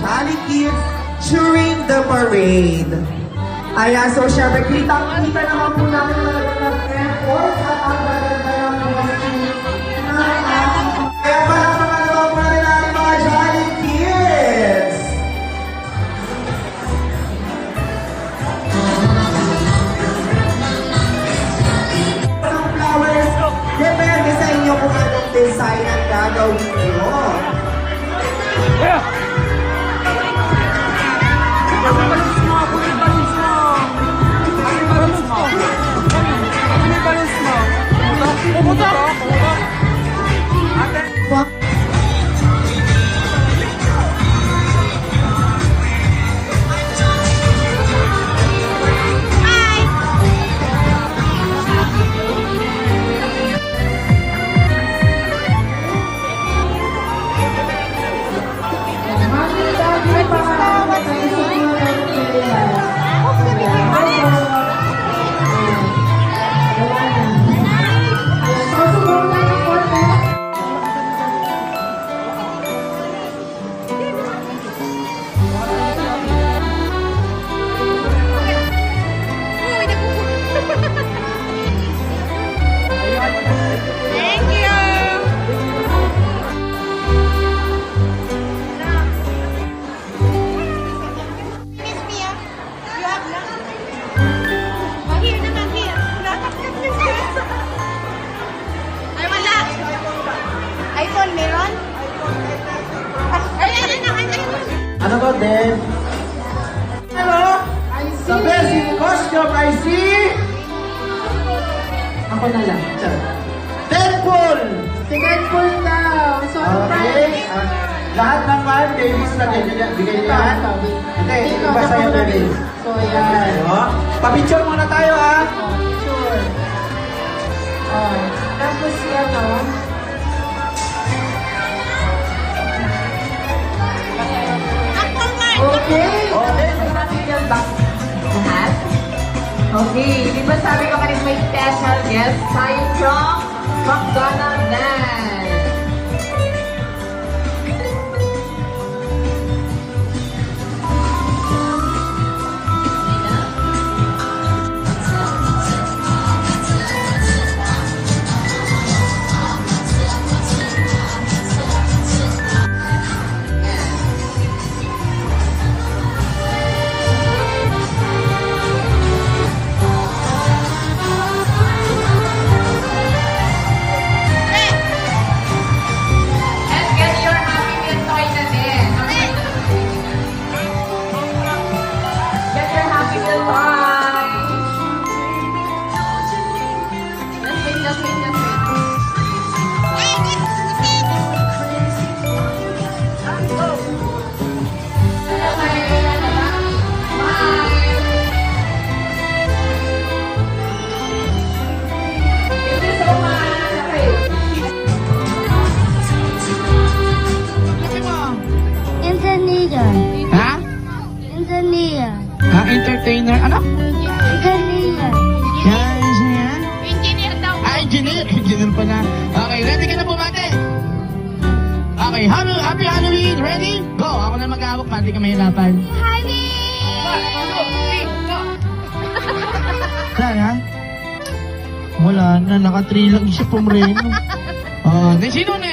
Jolly Kids during the parade. Ayan, so syempre, kitang-kita naman po namin ang magandang effort at ang magandang costume kaya palakpakan naman po natin ang mga Jolly Kids! Ang flowers, depende sa inyo kung anong design ang gagawin nyo. Ano ba, Den? Hello? The best in costume, I see! Ako na lang. Deadpool! Si Deadpool daw. Okay. Lahat ng mga babies na bigay niya. Hindi, iba sa'yo babies. So, yan. Pabitsyon muna tayo, ha? Sure. Oh. Tapos yan, oh. Okay. Lahat? Okay. Di ba sabi ko kanina may special guest tayo from McDonald's Land? Ha? Engineer. Entertainer? Ano? Engineer. Yan, yan. Engineer daw. Engineer. Engineer pala. Okay, ready ka na bumate? Okay, happy Halloween. Ready? Go. Ako na mag-awak. Pati ka mahirapan. Saan, ha? Wala na. Naka-3 lang siya pumreno. Sino na